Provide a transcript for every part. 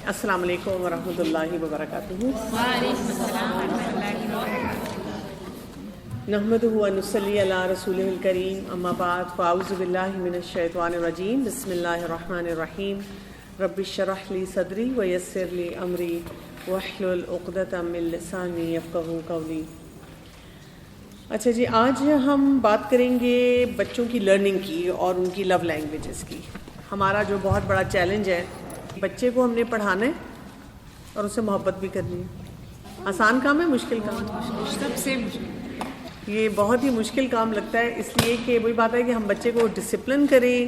السلام علیکم ورحمۃ اللہ وبرکاتہ. وعلیکم السلام ورحمۃ اللہ وبرکاتہ. نحمدہ و نصلی علی رسولہ الکریم. اما بعد فاعوذ باللہ من الشیطان الرجیم. بسم اللہ الرحمن الرحیم. رب اشرح لی صدری ویسر لی امری واحلل عقدۃ من لسانی یفقہوا قولی. اچھا جی، آج ہم بات کریں گے بچوں کی لرننگ کی اور ان کی لو لینگویجز کی. ہمارا جو بہت بڑا چیلنج ہے، بچے کو ہم نے پڑھانا ہے اور اسے محبت بھی کرنی ہے. آسان کام ہے، مشکل کام؟ سب سے مشکل. یہ بہت ہی مشکل کام لگتا ہے، اس لیے کہ وہی بات ہے کہ ہم بچے کو ڈسپلن کریں،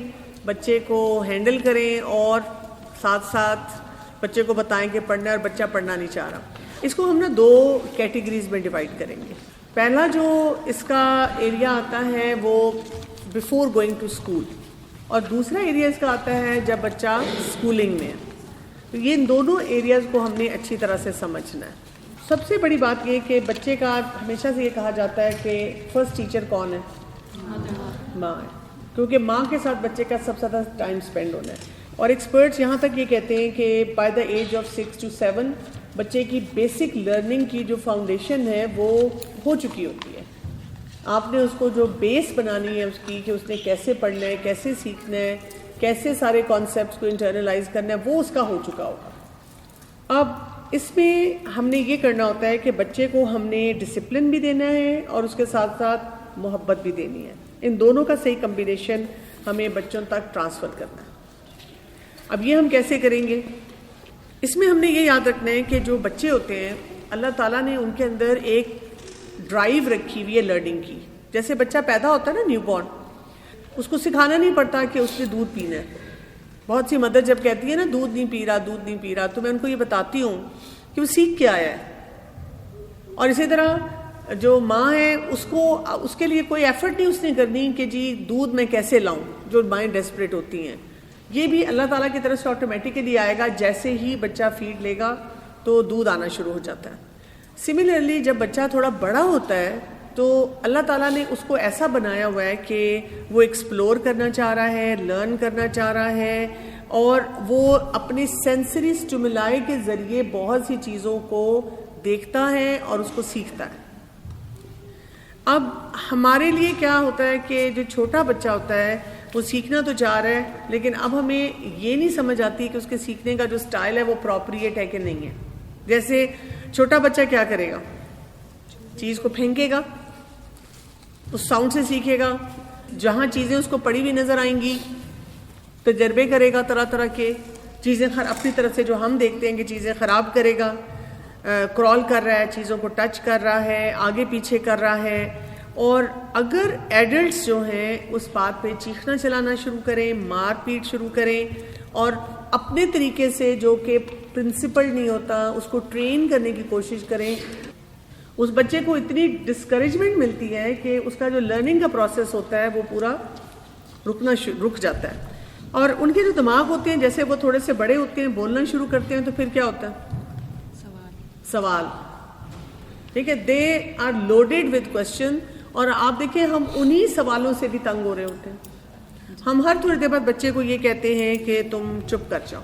بچے کو ہینڈل کریں اور ساتھ ساتھ بچے کو بتائیں کہ پڑھنا ہے اور بچہ پڑھنا نہیں چاہ رہا. اس کو ہم 2 کیٹیگریز میں ڈیوائڈ کریں گے. پہلا جو اس کا ایریا آتا ہے وہ بیفور گوئنگ ٹو اسکول، اور دوسرا ایریا اس کا آتا ہے جب بچہ اسکولنگ میں ہے. تو یہ ان دونوں ایریاز کو ہم نے اچھی طرح سے سمجھنا ہے. سب سے بڑی بات یہ کہ بچے کا ہمیشہ سے یہ کہا جاتا ہے کہ فرسٹ ٹیچر کون ہے؟ ماں ہے، کیونکہ ماں کے ساتھ بچے کا سب سے زیادہ ٹائم اسپینڈ ہونا ہے. اور ایکسپرٹس یہاں تک یہ کہتے ہیں کہ by the age of 6 to 7 بچے کی بیسک لرننگ کی جو فاؤنڈیشن ہے وہ ہو چکی ہوتی ہے. آپ نے اس کو جو بیس بنانی ہے اس کی، کہ اس نے کیسے پڑھنا ہے، کیسے سیکھنا ہے، کیسے سارے کانسیپٹس کو انٹرنلائز کرنا ہے، وہ اس کا ہو چکا ہوگا. اب اس میں ہم نے یہ کرنا ہوتا ہے کہ بچے کو ہم نے ڈسپلن بھی دینا ہے اور اس کے ساتھ ساتھ محبت بھی دینی ہے. ان دونوں کا صحیح کمبینیشن ہمیں بچوں تک ٹرانسفر کرنا ہے. اب یہ ہم کیسے کریں گے؟ اس میں ہم نے یہ یاد رکھنا ہے کہ جو بچے ہوتے ہیں، اللہ تعالیٰ نے ان کے اندر ایک ڈرائیو رکھی ہوئی ہے لرننگ کی. جیسے بچہ پیدا ہوتا ہے نا، نیو بورن، اس کو سکھانا نہیں پڑتا کہ اس نے دودھ پینا ہے. بہت سی مدر جب کہتی ہے نا دودھ نہیں پی رہا، دودھ نہیں پی رہا، تو میں ان کو یہ بتاتی ہوں کہ وہ سیکھ کے آیا ہے. اور اسی طرح جو ماں ہے اس کے لیے کوئی ایفرٹ نہیں اس نے کرنی کہ جی دودھ میں کیسے لاؤں. جو مائیں ڈیسپریٹ ہوتی ہیں، یہ بھی اللہ تعالیٰ کی طرف سے آٹومیٹکلی آئے گا. جیسے ہی بچہ فیڈ لے گا تو دودھ آنا شروع ہو جاتا ہے. سملرلی جب بچہ تھوڑا بڑا ہوتا ہے تو اللہ تعالیٰ نے اس کو ایسا بنایا ہوا ہے کہ وہ ایکسپلور کرنا چاہ رہا ہے، لرن کرنا چاہ رہا ہے، اور وہ اپنے سینسری اسٹیمولائی کے ذریعے بہت سی چیزوں کو دیکھتا ہے اور اس کو سیکھتا ہے. اب ہمارے لیے کیا ہوتا ہے کہ جو چھوٹا بچہ ہوتا ہے وہ سیکھنا تو چاہ رہا ہے، لیکن اب ہمیں یہ نہیں سمجھ آتی کہ اس کے سیکھنے کا جو سٹائل ہے وہ اپروپریٹ ہے کہ نہیں ہے. جیسے چھوٹا بچہ کیا کرے گا؟ چیز کو پھینکے گا، اس ساؤنڈ سے سیکھے گا. جہاں چیزیں اس کو پڑی ہوئی نظر آئیں گی تجربے کرے گا، طرح طرح کے چیزیں اپنی طرف سے جو ہم دیکھتے ہیں کہ چیزیں خراب کرے گا. کرال کر رہا ہے، چیزوں کو ٹچ کر رہا ہے، آگے پیچھے کر رہا ہے. اور اگر ایڈلٹس جو ہیں اس بات پہ چیخنا چلانا شروع کریں، مار پیٹ شروع کریں، اور اپنے طریقے سے جو کہ پرنسپل نہیں ہوتا اس کو ٹرین کرنے کی کوشش کریں، اس بچے کو اتنی ڈسکریجمنٹ ملتی ہے کہ اس کا جو لرننگ کا پروسیس ہوتا ہے وہ پورا رک جاتا ہے. اور ان کے جو دماغ ہوتے ہیں جیسے وہ تھوڑے سے بڑے ہوتے ہیں، بولنا شروع کرتے ہیں، تو پھر کیا ہوتا ہے؟ سوال. ٹھیک ہے، they are loaded with question. اور آپ دیکھیں ہم انہی سوالوں سے بھی تنگ ہو رہے ہوتے ہیں. ہم ہر تھوڑی دیر بعد بچے کو یہ کہتے ہیں کہ تم چپ کر جاؤ.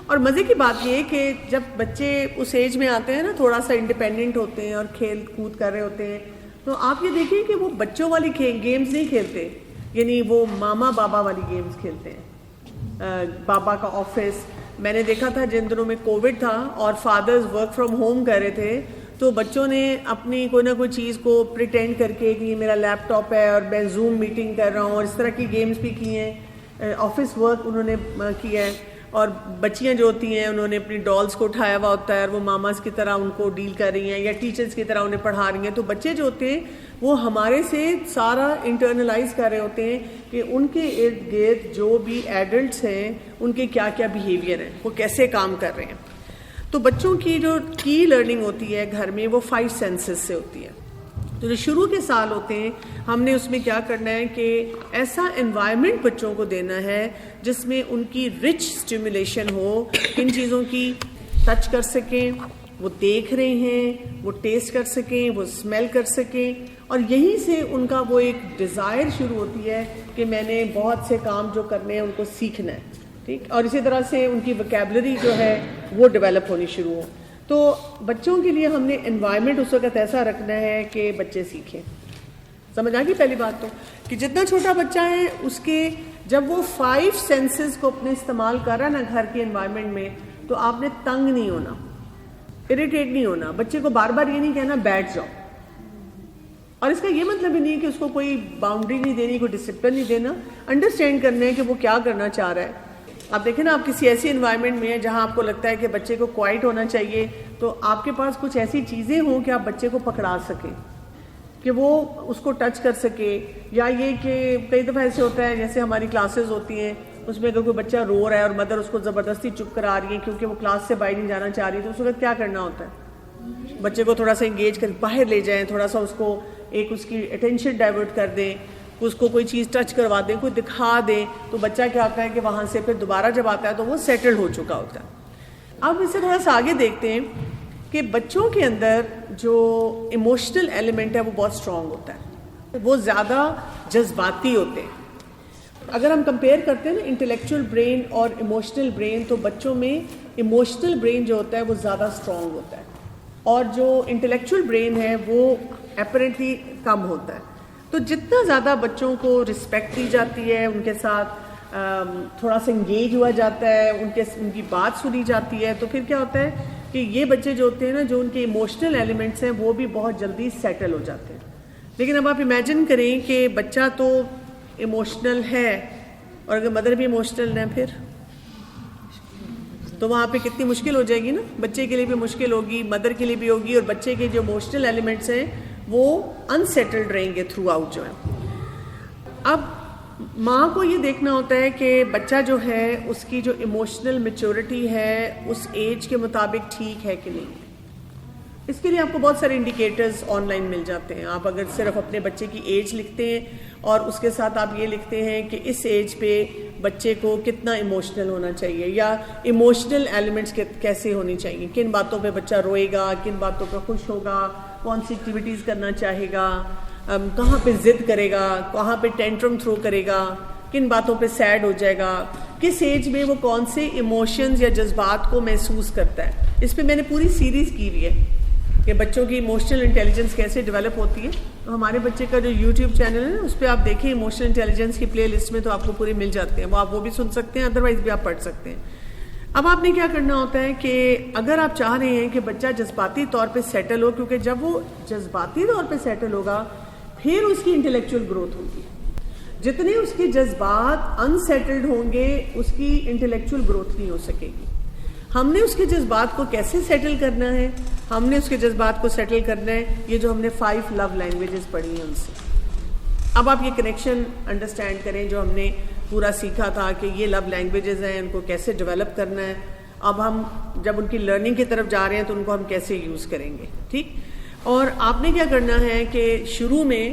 اور مزے کی بات یہ کہ جب بچے اس ایج میں آتے ہیں نا، تھوڑا سا انڈیپینڈنٹ ہوتے ہیں اور کھیل کود کر رہے ہوتے ہیں، تو آپ یہ دیکھیں کہ وہ بچوں والی گیمز نہیں کھیلتے، یعنی وہ ماما بابا والی گیمز کھیلتے ہیں. بابا کا آفس، میں نے دیکھا تھا جن دنوں میں کووڈ تھا اور فادرز ورک فرام ہوم کر رہے تھے، تو بچوں نے اپنی کوئی نہ کوئی چیز کو پریٹینڈ کر کے کہ یہ میرا لیپ ٹاپ ہے اور میں زوم میٹنگ کر رہا ہوں، اور اس طرح کی گیمز بھی کی ہیں. آفس ورک انہوں نے کیا ہے. اور بچیاں جو ہوتی ہیں انہوں نے اپنی ڈالز کو اٹھایا ہوا ہوتا ہے اور وہ ماماز کی طرح ان کو ڈیل کر رہی ہیں یا ٹیچرز کی طرح انہیں پڑھا رہی ہیں. تو بچے جو ہوتے ہیں وہ ہمارے سے سارا انٹرنلائز کر رہے ہوتے ہیں کہ ان کے ارد گرد جو بھی ایڈلٹس ہیں ان کے کیا کیا بیہیویئر ہیں، وہ کیسے کام کر رہے ہیں. تو بچوں کی جو کی لرننگ ہوتی ہے گھر میں وہ 5 سینسز سے ہوتی ہے. تو جو شروع کے سال ہوتے ہیں ہم نے اس میں کیا کرنا ہے کہ ایسا انوائرمنٹ بچوں کو دینا ہے جس میں ان کی رچ اسٹیمولیشن ہو، کن چیزوں کی ٹچ کر سکیں، وہ دیکھ رہے ہیں، وہ ٹیسٹ کر سکیں، وہ اسمیل کر سکیں. اور یہیں سے ان کا وہ ایک ڈیزائر شروع ہوتی ہے کہ میں نے بہت سے کام جو کرنے ہیں ان کو سیکھنا ہے. ٹھیک, اور اسی طرح سے ان کی وکیبلری جو ہے وہ ڈیولپ ہونی شروع ہو. تو بچوں کے لیے ہم نے انوائرمنٹ اس وقت ایسا رکھنا ہے کہ بچے سیکھیں. سمجھ آ گئی پہلی بات تو کہ جتنا چھوٹا بچہ ہے اس کے جب وہ 5 سینسز کو اپنے استعمال کر رہا ہے نا گھر کے انوائرمنٹ میں, تو آپ نے تنگ نہیں ہونا, اریٹیٹ نہیں ہونا. بچے کو بار بار یہ نہیں کہنا بیٹھ جاؤ, اور اس کا یہ مطلب ہی نہیں کہ اس کو کوئی باؤنڈری نہیں دینی, کوئی ڈسپلن نہیں دینا. انڈرسٹینڈ کرنا ہے کہ وہ کیا کرنا چاہ رہا ہے. آپ دیکھیں نا, آپ کسی ایسی انوائرمنٹ میں ہیں جہاں آپ کو لگتا ہے کہ بچے کو کوائٹ ہونا چاہیے, تو آپ کے پاس کچھ ایسی چیزیں ہوں کہ آپ بچے کو پکڑا سکیں, کہ وہ اس کو ٹچ کر سکے. یا یہ کہ کئی دفعہ ایسے ہوتا ہے جیسے ہماری کلاسز ہوتی ہیں, اس میں اگر کوئی بچہ رو رہا ہے اور مدر اس کو زبردستی چپ کرا رہی ہے کیونکہ وہ کلاس سے باہر نہیں جانا چاہ رہی, تو اس وقت کیا کرنا ہوتا ہے؟ بچے کو تھوڑا سا انگیج کر باہر لے جائیں, تھوڑا سا اس کو ایک اس کی اٹینشن ڈائیورٹ کر دیں, اس کو کوئی چیز ٹچ کروا دیں, کوئی دکھا دیں, تو بچہ کیا ہوتا ہے کہ وہاں سے پھر دوبارہ جب آتا ہے تو وہ سیٹل ہو چکا ہوتا ہے. اب اس سے تھوڑا سا آگے دیکھتے ہیں کہ بچوں کے اندر جو ایموشنل ایلیمنٹ ہے وہ بہت اسٹرانگ ہوتا ہے, وہ زیادہ جذباتی ہوتے ہیں. اگر ہم کمپیئر کرتے ہیں نا انٹلیکچوئل برین اور ایموشنل برین, تو بچوں میں ایموشنل برین جو ہوتا ہے وہ زیادہ اسٹرانگ ہوتا ہے, اور جو انٹلیکچوئل برین ہے وہ اپیرنٹلی کم ہوتا ہے. تو جتنا زیادہ بچوں کو رسپیکٹ دی جاتی ہے, ان کے ساتھ تھوڑا سا انگیج ہوا جاتا ہے, ان کی بات سنی جاتی ہے, تو پھر کیا ہوتا ہے کہ یہ بچے جو ہوتے ہیں نا, جو ان کے ایموشنل ایلیمنٹس ہیں وہ بھی بہت جلدی سیٹل ہو جاتے ہیں. لیکن اب آپ امیجن کریں کہ بچہ تو ایموشنل ہے اور اگر مدر بھی ایموشنل ہے, پھر تو وہاں پہ کتنی مشکل ہو جائے گی نا. بچے کے لیے بھی مشکل ہوگی, مدر کے لیے بھی ہوگی, اور بچے کے جو ایموشنل ایلیمنٹس ہیں وہ انسیٹلڈ رہیں گے تھرو آؤٹ جو ہے. اب ماں کو یہ دیکھنا ہوتا ہے کہ بچہ جو ہے اس کی جو ایموشنل میچورٹی ہے اس ایج کے مطابق ٹھیک ہے کہ نہیں. اس کے لیے آپ کو بہت سارے انڈیکیٹرز آن لائن مل جاتے ہیں. آپ اگر صرف اپنے بچے کی ایج لکھتے ہیں اور اس کے ساتھ آپ یہ لکھتے ہیں کہ اس ایج پہ بچے کو کتنا ایموشنل ہونا چاہیے, یا ایموشنل ایلیمنٹس کیسے ہونی چاہیے, کن باتوں پہ بچہ روئے گا, کن باتوں پہ خوش ہوگا, کون سی ایکٹیویٹیز کرنا چاہے گا, کہاں پہ ضد کرے گا, کہاں پہ ٹینٹرم تھرو کرے گا, کن باتوں پہ سیڈ ہو جائے گا, کس ایج میں وہ کون سے ایموشنز یا جذبات کو محسوس کرتا ہے. اس پہ میں نے پوری سیریز کی ہوئی ہے کہ بچوں کی ایموشنل انٹیلیجنس کیسے ڈیولپ ہوتی ہے. تو ہمارے بچے کا جو یوٹیوب چینل ہے نا, اس پہ آپ دیکھیں ایموشنل انٹیلیجنس کی پلے لسٹ میں, تو آپ کو پورے مل جاتے ہیں. وہ آپ وہ بھی سن سکتے ہیں, ادروائز بھی آپ پڑھ سکتے ہیں. اب آپ نے کیا کرنا ہوتا ہے کہ اگر آپ چاہ رہے ہیں کہ بچہ جذباتی طور پہ سیٹل ہو, کیونکہ جب وہ جذباتی طور پہ سیٹل ہوگا پھر اس کی انٹلیکچوئل گروتھ ہوگی. جتنے اس کے جذبات انسیٹلڈ ہوں گے اس کی انٹلیکچوئل گروتھ نہیں ہو سکے گی. ہم نے اس کے جذبات کو کیسے سیٹل کرنا ہے, ہم نے اس کے جذبات کو سیٹل کرنا ہے یہ جو ہم نے 5 لو لینگویجز پڑھی ہیں ان سے. اب آپ یہ کنیکشن انڈرسٹینڈ کریں جو ہم نے پورا سیکھا تھا کہ یہ لو لینگویجز ہیں, ان کو کیسے ڈیولپ کرنا ہے. اب ہم جب ان کی لرننگ کی طرف جا رہے ہیں تو ان کو ہم کیسے یوز کریں گے. ٹھیک, اور آپ نے کیا کرنا ہے کہ شروع میں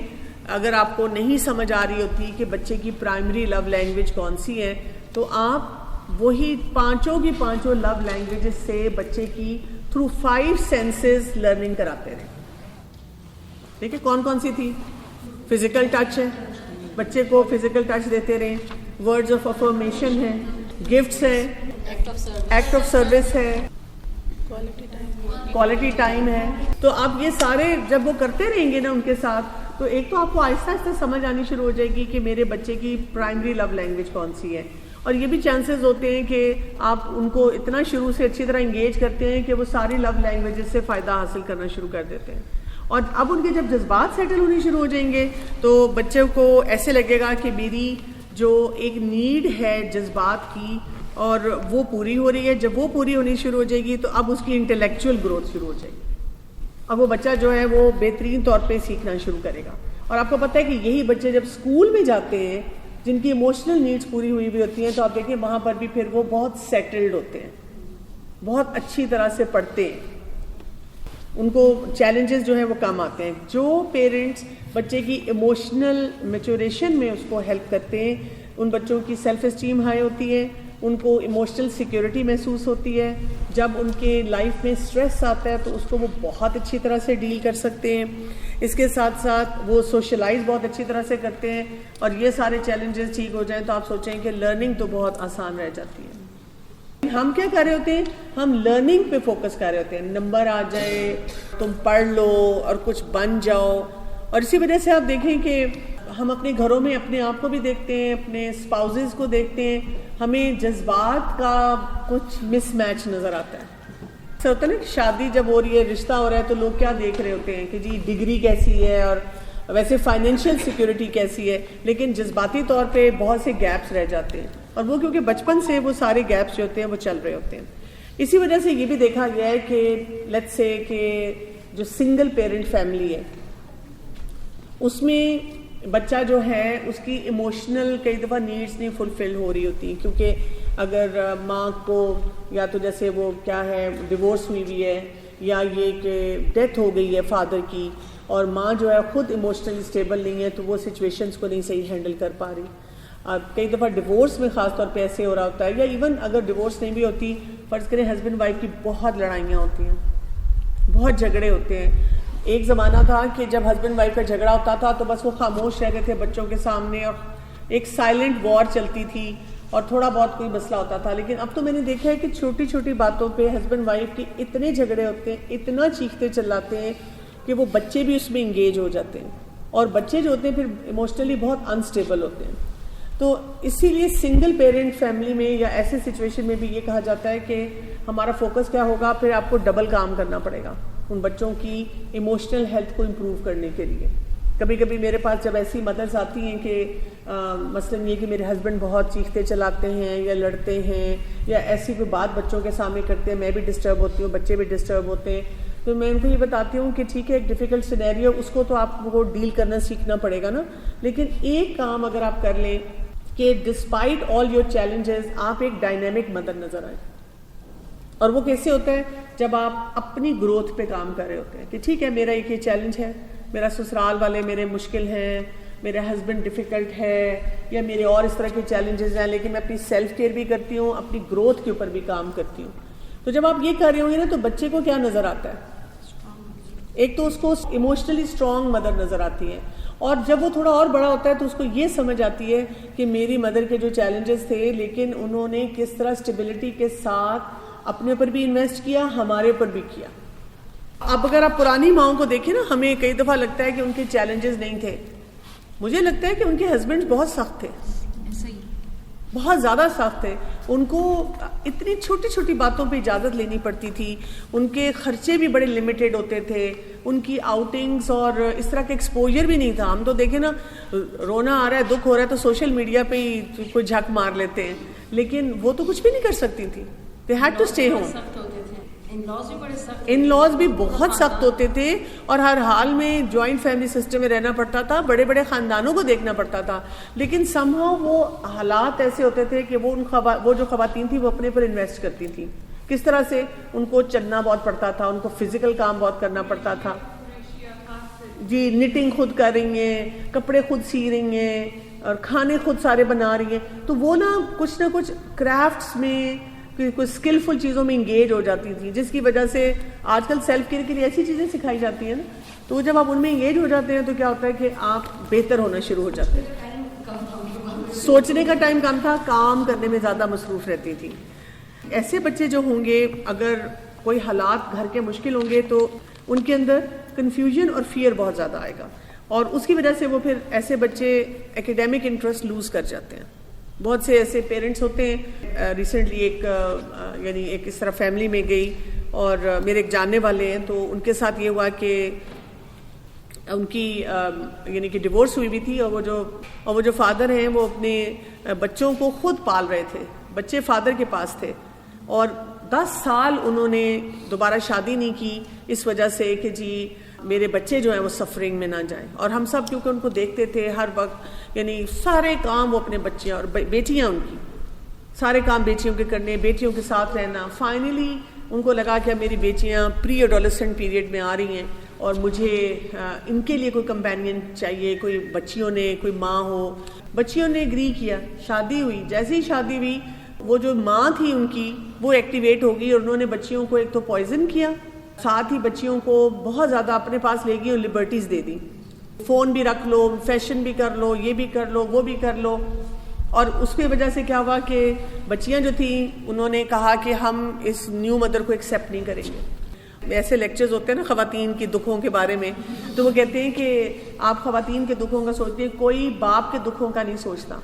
اگر آپ کو نہیں سمجھ آ رہی ہوتی کہ بچے کی پرائمری لو لینگویج کون سی ہے, تو آپ وہی 5 کی 5 لو لینگویجز سے بچے کی تھرو 5 سینسز لرننگ کراتے رہیں. ٹھیک ہے, کون کون سی تھی؟ فزیکل ٹچ ہے, بچے کو فزیکل ٹچ دیتے رہیں. ورڈز آف افرمیشن ہے, گفٹس ہے, ایکٹ آف سروس ہے, کوالٹی ٹائم ہے. تو آپ یہ سارے جب وہ کرتے رہیں گے نا ان کے ساتھ, تو ایک تو آپ کو آہستہ آہستہ سمجھ آنی شروع ہو جائے گی کہ میرے بچے کی پرائمری لو لینگویج کون سی ہے. اور یہ بھی چانسز ہوتے ہیں کہ آپ ان کو اتنا شروع سے اچھی طرح انگیج کرتے ہیں کہ وہ ساری لو لینگویجز سے فائدہ حاصل کرنا شروع کر دیتے ہیں. اور اب ان کے جب جذبات سیٹل ہونے شروع ہو جائیں گے تو بچوں کو ایسے لگے گا کہ میری جو ایک نیڈ ہے جذبات کی اور وہ پوری ہو رہی ہے. جب وہ پوری ہونی شروع ہو جائے گی تو اب اس کی انٹلیکچوئل گروتھ شروع ہو جائے گی. اب وہ بچہ جو ہے وہ بہترین طور پہ سیکھنا شروع کرے گا. اور آپ کو پتہ ہے کہ یہی بچے جب اسکول میں جاتے ہیں جن کی ایموشنل نیڈس پوری ہوئی بھی ہوتی ہیں, تو آپ دیکھیں وہاں پر بھی پھر وہ بہت سیٹلڈ ہوتے ہیں, بہت اچھی طرح سے پڑھتے ہیں, ان کو چیلنجز جو ہیں وہ کم آتے ہیں. جو پیرنٹس بچے کی ایموشنل میچوریشن میں اس کو ہیلپ کرتے ہیں, ان بچوں کی سیلف اسٹیم ہائی ہوتی ہے, ان کو ایموشنل سیکیورٹی محسوس ہوتی ہے. جب ان کے لائف میں سٹریس آتا ہے تو اس کو وہ بہت اچھی طرح سے ڈیل کر سکتے ہیں. اس کے ساتھ ساتھ وہ سوشلائز بہت اچھی طرح سے کرتے ہیں، اور یہ سارے چیلنجز ٹھیک ہو جائیں تو آپ سوچیں کہ لرننگ تو بہت آسان رہ جاتی ہے. ہم کیا کر رہے ہوتے ہیں؟ ہم لرننگ پہ فوکس کر رہے ہوتے ہیں، نمبر آ جائے، تم پڑھ لو اور کچھ بن جاؤ. اور اسی وجہ سے آپ دیکھیں کہ ہم اپنے گھروں میں اپنے آپ کو بھی دیکھتے ہیں، اپنے اسپاؤزز کو دیکھتے ہیں، ہمیں جذبات کا کچھ مس میچ نظر آتا ہے. ایسا ہوتا ہے نا کہ شادی جب ہو رہی ہے، رشتہ ہو رہا ہے، تو لوگ کیا دیکھ رہے ہوتے ہیں کہ جی ڈگری کیسی ہے اور ویسے فائنینشیل سیکیورٹی کیسی ہے، لیکن جذباتی طور پہ بہت سے گیپس رہ جاتے ہیں، اور وہ کیونکہ بچپن سے وہ سارے گیپس جو ہوتے ہیں وہ چل رہے ہوتے ہیں. اسی وجہ سے یہ بھی دیکھا گیا ہے کہ لیٹس سے کہ جو سنگل پیرنٹ فیملی ہے اس میں بچہ جو ہے اس کی ایموشنل کئی دفعہ نیڈس نہیں فلفل ہو رہی ہوتی، کیونکہ اگر ماں کو یا تو جیسے وہ کیا ہے ڈیورس ہوئی ہوئی ہے، یا یہ کہ ڈیتھ ہو گئی ہے فادر کی، اور ماں جو ہے خود ایموشنلی اسٹیبل نہیں ہے، تو وہ سچویشنز کو نہیں صحیح ہینڈل کر پا رہی. کئی دفعہ ڈیورس میں خاص طور پہ ایسے ہو رہا ہوتا ہے، یا ایون اگر ڈیورس نہیں بھی ہوتی، فرض کریں ہسبینڈ وائف کی بہت لڑائیاں ہوتی ہیں، بہت جھگڑے ہوتے ہیں. ایک زمانہ تھا کہ جب ہسبینڈ وائف کا جھگڑا ہوتا تھا تو بس وہ خاموش رہتے تھے بچوں کے سامنے، اور ایک سائلنٹ وار چلتی تھی، اور تھوڑا بہت کوئی مسئلہ ہوتا تھا. لیکن اب تو میں نے دیکھا ہے کہ چھوٹی چھوٹی باتوں پہ ہسبینڈ وائف کے اتنے جھگڑے ہوتے ہیں، اتنا چیختے چلاتے ہیں کہ وہ بچے بھی اس میں انگیج ہو جاتے ہیں، اور بچے جو ہوتے ہیں پھر ایموشنلی بہت انسٹیبل ہوتے ہیں. تو اسی لیے سنگل پیرنٹ فیملی میں یا ایسے سچویشن میں بھی یہ کہا جاتا ہے کہ ہمارا فوکس کیا ہوگا، پھر آپ کو ڈبل کام کرنا پڑے گا ان بچوں کی ایموشنل ہیلتھ کو امپروو کرنے کے لیے. کبھی کبھی میرے پاس جب ایسی مدرس آتی ہیں کہ مثلاً یہ کہ میرے ہسبینڈ بہت چیختے چلاتے ہیں یا لڑتے ہیں یا ایسی کوئی بات بچوں کے سامنے کرتے ہیں، میں بھی ڈسٹرب ہوتی ہوں، بچے بھی ڈسٹرب ہوتے ہیں، تو میں ان کو یہ بتاتی ہوں کہ ٹھیک ہے ایک ڈیفیکلٹ سینیریو، اس کو تو آپ کو ڈیل کرنا سیکھنا پڑے گا نا، لیکن ایک کام اگر آپ کر لیں کہ ڈسپائٹ آل یور چیلنجز آپ ایک ڈائنامک مدر نظر آئیں. اور وہ کیسے ہوتا ہے؟ جب آپ اپنی گروتھ پہ کام کر رہے ہوتے ہیں کہ ٹھیک ہے میرا ایک یہ چیلنج ہے، میرا سسرال والے میرے مشکل ہیں، میرا ہسبینڈ ڈیفیکلٹ ہے، یا میرے اور اس طرح کے چیلنجز ہیں، لیکن میں اپنی سیلف کیئر بھی کرتی ہوں، اپنی گروتھ کے اوپر بھی کام کرتی ہوں. تو جب آپ یہ کر رہے ہوں گے نا تو بچے کو کیا نظر آتا ہے؟ ایک تو اس کو ایموشنلی اسٹرانگ مدر نظر آتی ہے، اور جب وہ تھوڑا اور بڑا ہوتا ہے تو اس کو یہ سمجھ آتی ہے کہ میری مدر کے جو چیلنجز تھے لیکن انہوں نے کس طرح اسٹیبلٹی کے ساتھ اپنے اوپر بھی انویسٹ کیا، ہمارے اوپر بھی کیا. اب اگر آپ پرانی ماؤں کو دیکھیں نا، ہمیں کئی دفعہ لگتا ہے کہ ان کے چیلنجز نہیں تھے، مجھے لگتا ہے کہ ان کے ہسبینڈ بہت سخت تھے، بہت زیادہ سخت تھے. ان کو اتنی چھوٹی چھوٹی باتوں پہ اجازت لینی پڑتی تھی، ان کے خرچے بھی بڑے لمیٹڈ ہوتے تھے، ان کی آؤٹنگز اور اس طرح کا ایکسپوجر بھی نہیں تھا. ہم تو دیکھیں نا، رونا آ رہا ہے، دکھ ہو رہا ہے تو سوشل میڈیا پہ ہی کوئی جھک مار لیتے ہیں، لیکن وہ تو کچھ بھی نہیں کر سکتی تھی. They had to stay home. ان لاز بھی بہت سخت ہوتے تھے، اور ہر حال میں جوائنٹ فیملی سسٹم میں رہنا پڑتا تھا، بڑے بڑے خاندانوں کو دیکھنا پڑتا تھا. لیکن somehow وہ حالات ایسے ہوتے تھے کہ وہ جو خواتین تھیں وہ اپنے پر انویسٹ کرتی تھیں. کس طرح سے؟ ان کو چلنا بہت پڑتا تھا، ان کو فزیکل کام بہت کرنا پڑتا تھا. جی نٹنگ خود کر رہی ہیں، کپڑے خود سی رہی ہیں، اور کھانے خود سارے بنا رہی ہیں. تو وہ نا کچھ کرافٹس میں کوئی اسکلفل چیزوں میں انگیج ہو جاتی تھی، جس کی وجہ سے آج کل سیلف کیئر کے لیے ایسی چیزیں سکھائی جاتی ہیں نا، تو جب آپ ان میں انگیج ہو جاتے ہیں تو کیا ہوتا ہے کہ آپ بہتر ہونا شروع ہو جاتے ہیں. سوچنے کا ٹائم کم تھا، کام کرنے میں زیادہ مصروف رہتی تھی. ایسے بچے جو ہوں گے، اگر کوئی حالات گھر کے مشکل ہوں گے تو ان کے اندر کنفیوژن اور فیئر بہت زیادہ آئے گا، اور اس کی وجہ سے وہ پھر ایسے بچے ایکیڈیمک انٹرسٹ لوز کر جاتے ہیں. بہت سے ایسے پیرنٹس ہوتے ہیں. ریسنٹلی ایک اس طرح فیملی میں گئی، اور میرے ایک جاننے والے ہیں، تو ان کے ساتھ یہ ہوا کہ ان کی کہ ڈیورس ہوئی بھی تھی، اور وہ جو فادر ہیں وہ اپنے بچوں کو خود پال رہے تھے. بچے فادر کے پاس تھے، اور 10 سال انہوں نے دوبارہ شادی نہیں کی اس وجہ سے کہ جی میرے بچے جو ہیں وہ سفرنگ میں نہ جائیں. اور ہم سب کیونکہ ان کو دیکھتے تھے ہر وقت، سارے کام وہ اپنے بچے اور بیٹیاں، ان کی سارے کام بیٹیوں کے کرنے، بیٹیوں کے ساتھ رہنا. فائنلی ان کو لگا کہ اب میری بیٹیاں پری ایڈولسنٹ پیریڈ میں آ رہی ہیں، اور مجھے ان کے لیے کوئی کمپینین چاہیے، کوئی کوئی ماں ہو. بچیوں نے ایگری کیا، شادی ہوئی. جیسے ہی شادی ہوئی، وہ جو ماں تھی ان کی وہ ایکٹیویٹ ہو گئی، اور انہوں نے بچیوں کو ایک تو پوائزن کیا، ساتھ ہی بچیوں کو بہت زیادہ اپنے پاس لے گئی اور لبرٹیز دے دی. فون بھی رکھ لو, فیشن بھی کر لو, یہ بھی کر لو, وہ بھی کر لو. اور اس کی وجہ سے کیا ہوا کہ بچیاں جو تھیں انہوں نے کہا کہ ہم اس نیو مدر کو ایکسیپٹ نہیں کریں گے. ایسے لیکچرز ہوتے ہیں نا خواتین کی دکھوں کے بارے میں, تو وہ کہتے ہیں کہ آپ خواتین کے دکھوں کا سوچتے ہیں, کوئی باپ کے دکھوں کا نہیں سوچتا.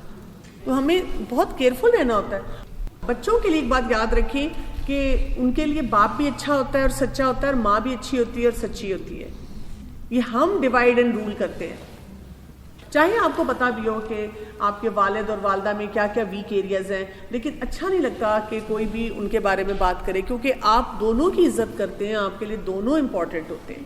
تو ہمیں بہت کیئرفل رہنا ہوتا ہے. بچوں کے لیے ایک بات یاد رکھیں کہ ان کے لیے باپ بھی اچھا ہوتا ہے اور سچا ہوتا ہے, اور ماں بھی اچھی ہوتی ہے اور سچی ہوتی ہے. یہ ہم ڈیوائڈ اینڈ رول کرتے ہیں. چاہے آپ کو پتا بھی ہو کہ آپ کے والد اور والدہ میں کیا کیا ویک ایریاز ہیں, لیکن اچھا نہیں لگتا کہ کوئی بھی ان کے بارے میں بات کرے, کیونکہ آپ دونوں کی عزت کرتے ہیں, آپ کے لیے دونوں امپورٹنٹ ہوتے ہیں.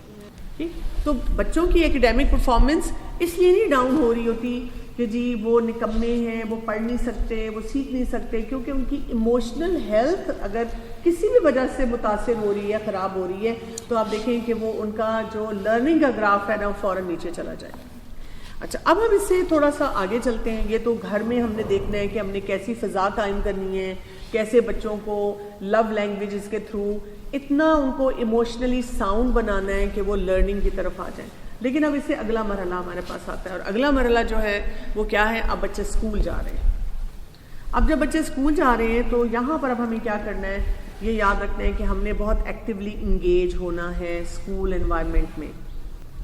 ٹھیک, تو بچوں کی ایکیڈیمک پرفارمنس اس لیے نہیں ڈاؤن ہو رہی ہوتی کہ جی وہ نکمے ہیں, وہ پڑھ نہیں سکتے, وہ سیکھ نہیں سکتے, کیونکہ ان کی ایموشنل ہیلتھ اگر کسی بھی وجہ سے متاثر ہو رہی ہے, خراب ہو رہی ہے, تو آپ دیکھیں کہ وہ ان کا جو لرننگ کا گراف ہے نا وہ فوراً نیچے چلا جائے. اچھا, اب ہم اس سے تھوڑا سا آگے چلتے ہیں. یہ تو گھر میں ہم نے دیکھنا ہے کہ ہم نے کیسی فضا قائم کرنی ہے, کیسے بچوں کو لو لینگویجز کے تھرو اتنا ان کو ایموشنلی ساؤنڈ بنانا ہے کہ وہ لرننگ کی طرف آ جائیں. لیکن اب اس سے اگلا مرحلہ ہمارے پاس آتا ہے, اور اگلا مرحلہ جو ہے وہ کیا ہے, اب بچے اسکول جا رہے ہیں. اب جب بچے اسکول جا رہے ہیں تو یہاں پر اب ہمیں کیا کرنا ہے, یہ یاد رکھنا ہے کہ ہم نے بہت ایکٹیولی انگیج ہونا ہے اسکول انوائرمنٹ میں.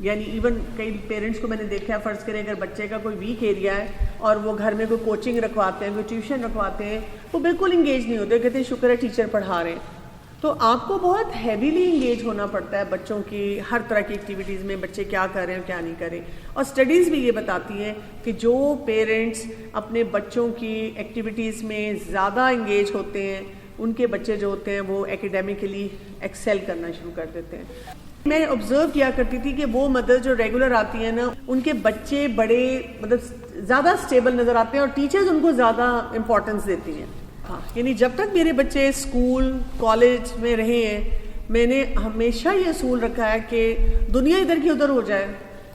یعنی ایون کئی پیرنٹس کو میں نے دیکھا ہے, فرض کریں اگر بچے کا کوئی ویک ایریا ہے اور وہ گھر میں کوئی کوچنگ رکھواتے ہیں, کوئی ٹیوشن رکھواتے ہیں, وہ بالکل انگیج نہیں ہوتے, کہتے ہیں شکر ہے ٹیچر پڑھا رہے ہیں. تو آپ کو بہت ہیویلی انگیج ہونا پڑتا ہے بچوں کی ہر طرح کی ایکٹیویٹیز میں, بچے کیا کر رہے ہیں کیا نہیں کر رہے. اور اسٹڈیز بھی یہ بتاتی ہیں کہ جو پیرنٹس اپنے بچوں کی ایکٹیویٹیز میں زیادہ انگیج ہوتے ہیں, ان کے بچے جو ہوتے ہیں وہ ایکیڈیمکلی ایکسیل کرنا شروع کر دیتے ہیں. میں آبزرو کیا کرتی تھی کہ وہ مدر جو ریگولر آتی ہیں نا, ان کے بچے بڑے مطلب زیادہ اسٹیبل نظر آتے ہیں, اور ٹیچرز ان کو زیادہ امپورٹنس دیتی ہیں. ہاں, یعنی جب تک میرے بچے اسکول کالج میں رہے ہیں, میں نے ہمیشہ یہ اصول رکھا ہے کہ دنیا ادھر کی ادھر ہو جائے,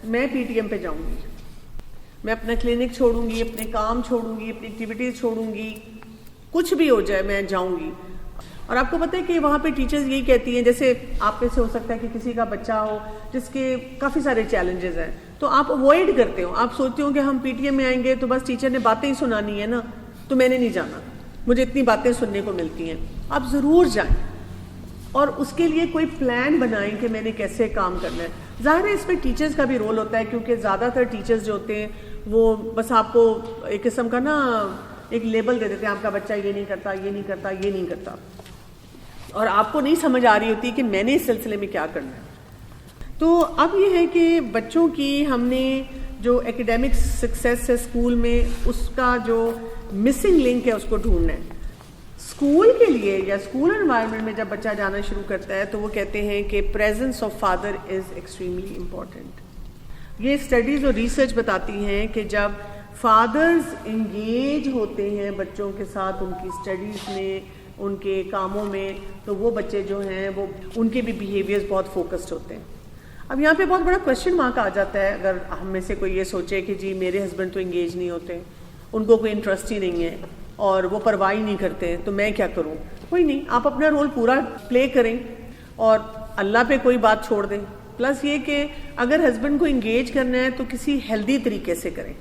میں پی ٹی ایم پہ جاؤں گی, میں اپنا کلینک چھوڑوں گی, اپنے کام چھوڑوں گی, اپنی ایکٹیویٹیز چھوڑوں گی, کچھ بھی ہو جائے میں جاؤں گی. اور آپ کو پتہ ہے کہ وہاں پہ ٹیچرز یہی کہتی ہیں, جیسے آپ میں سے ہو سکتا ہے کہ کسی کا بچہ ہو جس کے کافی سارے چیلنجز ہیں, تو آپ اوائڈ کرتے ہو, آپ سوچتے ہو کہ ہم پی ٹی ایم میں آئیں گے تو بس ٹیچر نے باتیں ہی سنانی ہے نا, تو میں نے نہیں جانا, مجھے اتنی باتیں سننے کو ملتی ہیں. آپ ضرور جائیں اور اس کے لیے کوئی پلان بنائیں کہ میں نے کیسے کام کرنا ہے. ظاہر ہے اس میں ٹیچرز کا بھی رول ہوتا ہے, کیونکہ زیادہ تر ٹیچرز جو ہوتے ہیں وہ بس آپ کو ایک قسم کا نا ایک لیبل دے دیتے ہیں, آپ کا بچہ یہ نہیں کرتا, یہ نہیں کرتا, یہ نہیں کرتا, اور آپ کو نہیں سمجھ آ رہی ہوتی کہ میں نے اس سلسلے میں کیا کرنا ہے. تو اب یہ ہے کہ بچوں کی ہم نے جو ایکیڈیمک سکسیس ہے اسکول میں, اس کا جو مسنگ لنک ہے اس کو ڈھونڈنا ہے. اسکول کے لیے یا اسکول انوائرمنٹ میں جب بچہ جانا شروع کرتا ہے تو وہ کہتے ہیں کہ presence of father is extremely important. یہ اسٹڈیز اور ریسرچ بتاتی ہیں کہ جب فادرز انگیج ہوتے ہیں بچوں کے ساتھ ان کی اسٹڈیز میں, ان کے کاموں میں, تو وہ بچے جو ہیں وہ ان کے بھی بیہیویئرز بہت فوکسڈ ہوتے ہیں. اب یہاں پہ بہت بڑا کویشچن مارک آ جاتا ہے اگر ہم میں سے کوئی یہ سوچے کہ جی میرے ہسبینڈ تو انگیج نہیں ہوتے, ان کو کوئی انٹرسٹ ہی نہیں ہے اور وہ پرواہ ہی نہیں کرتے, تو میں کیا کروں. کوئی نہیں, آپ اپنا رول پورا پلے کریں اور اللہ پہ کوئی بات چھوڑ دیں. پلس یہ کہ اگر ہسبینڈ کو انگیج کرنا ہے تو کسی ہیلدی طریقے سے کریں,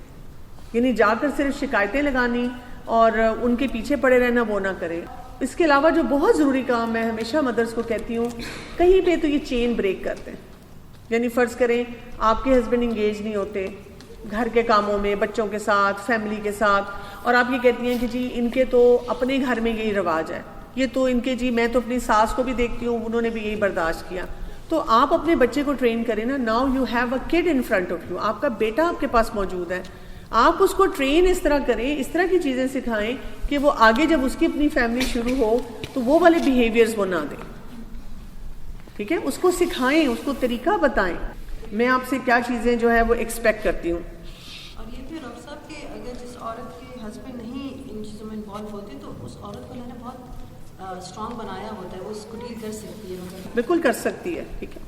یعنی جا کر صرف شکایتیں لگانی اور ان کے پیچھے پڑے رہنا وہ نہ کریں. اس کے علاوہ جو بہت ضروری کام میں ہمیشہ مدرس کو کہتی ہوں, کہیں پہ تو یہ چین بریک کرتے ہیں. یعنی فرض کریں آپ کے ہسبینڈ انگیج نہیں ہوتے گھر کے کاموں میں, بچوں کے ساتھ, فیملی کے ساتھ, اور آپ یہ کہتی ہیں کہ جی ان کے تو اپنے گھر میں یہی رواج ہے, یہ تو ان کے جی میں تو اپنی ساس کو بھی دیکھتی ہوں انہوں نے بھی یہی برداشت کیا. تو آپ اپنے بچے کو ٹرین کریں نا, now you have a could in front of you, آپ کا بیٹا آپ کے پاس موجود ہے, آپ اس کو ٹرین اس طرح کریں, اس طرح کی چیزیں سکھائیں کہ وہ آگے جب اس کی اپنی فیملی شروع ہو تو وہ والے بیہیویئرز وہ نہ دیں. ٹھیک ہے, اس کو سکھائیں, اس کو طریقہ بتائیں, میں آپ سے کیا چیزیں جو ہے وہ ایکسپیکٹ کرتی ہوں. اور یہ پھر ڈاکٹر صاحب کہ اگر جس عورت کے ہسبینڈ نہیں ان چیزوں میں انوالو ہوتے تو اس عورت کو اللہ نے بہت اسٹرانگ بنایا ہوتا ہے, وہ اس کو ڈیل کر سکتی ہے. بالکل کر سکتی ہے, ٹھیک ہے.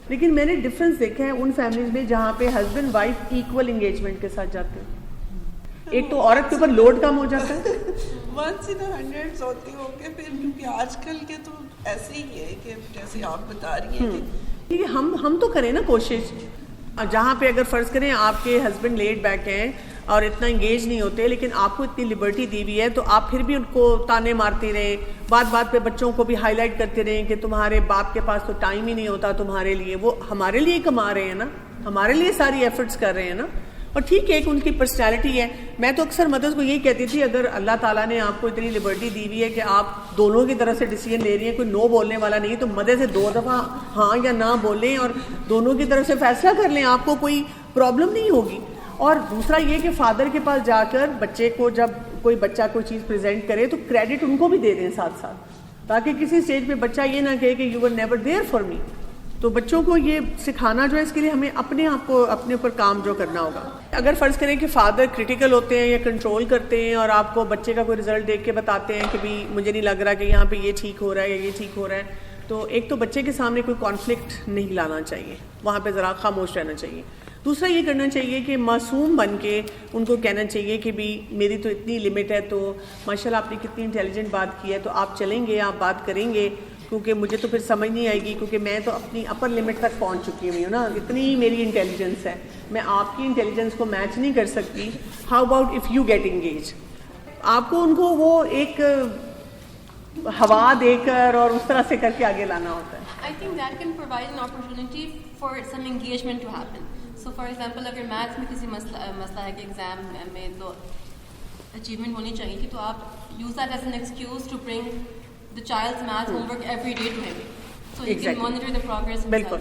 لیکن میں نے ڈفرینس دیکھا ہے ان فیملیز میں جہاں پہ ہسبینڈ وائف ایکول انگیجمنٹ کے ساتھ جاتے ہیں. ایک تو عورت کے اوپر لوڈ کم ہو جاتا ہے. 1 in 100 ہوتی ہوں کہ پھر کیونکہ آج کل کے تو ایسے ہی ہے کہ جیسے آپ بتا رہی ہیں کہ ہم تو کریں نا کوشش. جہاں پہ اگر فرض کریں آپ کے ہسبینڈ لیٹ بیک ہیں اور اتنا انگیج نہیں ہوتے, لیکن آپ کو اتنی لبرٹی دی ہوئی ہے, تو آپ پھر بھی ان کو تانے مارتے رہیں, بات پہ بچوں کو بھی ہائی لائٹ کرتے رہیں کہ تمہارے باپ کے پاس تو ٹائم ہی نہیں ہوتا تمہارے لیے. وہ ہمارے لیے کما رہے ہیں نا, ہمارے لیے ساری ایفرٹس کر رہے ہیں نا. اور ٹھیک ہے ایک ان کی پرسنالٹی ہے. میں تو اکثر مدرس کو یہی کہتی تھی, اگر اللہ تعالیٰ نے آپ کو اتنی لبرٹی دی ہوئی ہے کہ آپ دونوں کی طرف سے ڈیسیجن لے رہی ہیں, کوئی نو بولنے والا نہیں, تو مدد سے 2 دفعہ ہاں یا نہ بولیں اور دونوں کی طرف سے فیصلہ کر لیں, آپ کو کوئی پرابلم نہیں ہوگی. اور دوسرا یہ کہ فادر کے پاس جا کر بچے کو جب کوئی بچہ کوئی چیز پریزنٹ کرے تو کریڈٹ ان کو بھی دے دیں ساتھ ساتھ, تاکہ کسی اسٹیج پہ بچہ یہ نہ کہے کہ you were never there for me. تو بچوں کو یہ سکھانا جو ہے, اس کے لیے ہمیں اپنے آپ کو اپنے اوپر کام جو کرنا ہوگا. اگر فرض کریں کہ فادر کرٹیکل ہوتے ہیں یا کنٹرول کرتے ہیں اور آپ کو بچے کا کوئی رزلٹ دیکھ کے بتاتے ہیں کہ بھی مجھے نہیں لگ رہا کہ یہاں پہ یہ ٹھیک ہو رہا ہے یا یہ ٹھیک ہو رہا ہے, تو ایک تو بچے کے سامنے کوئی کانفلکٹ نہیں لانا چاہیے, وہاں پہ ذرا خاموش رہنا چاہیے. دوسرا یہ کرنا چاہیے کہ معصوم بن کے ان کو کہنا چاہیے کہ بھی میری تو اتنی لمٹ ہے, تو ماشاء اللہ آپ نے کتنی انٹیلیجنٹ بات کی ہے, تو آپ چلیں گے, آپ بات کریں گے, کیونکہ مجھے تو پھر سمجھ نہیں آئے گی, کیونکہ میں تو اپنی اپر لمٹ تک پہنچ چکی ہوئی ہوں نا, اتنی میری انٹیلیجنس ہے, میں آپ کی انٹیلیجنس کو میچ نہیں کر سکتی. How about if you get engage. آپ کو ان کو وہ ایک ہوا دے کر اور اس طرح سے کر کے آگے لانا ہوتا ہے. I think that can provide an opportunity for some engagement to happen. So for example, اگر میتھس میں کسی مسئلہ ہے کہ ایگزام میں تو اچیومنٹ ہونی چاہیے تھی, تو آپ use that as an excuse to bring the child's math homework every day to him, so you can monitor the progress himself. بالکل.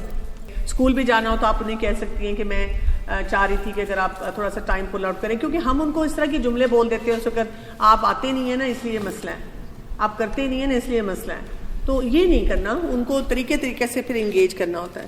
اسکول بھی جانا ہو تو آپ انہیں کہہ سکتی ہیں کہ میں چاہ رہی تھی کہ اگر آپ تھوڑا سا ٹائم پل آؤٹ کریں, کیونکہ ہم ان کو اس طرح کے جملے بول دیتے ہیں اس وقت, آپ آتے نہیں ہیں نا اس لیے مسئلہ ہے, آپ کرتے نہیں ہیں نا اس لیے مسئلہ ہے. تو یہ نہیں کرنا, ان کو طریقے سے پھر انگیج کرنا ہوتا ہے.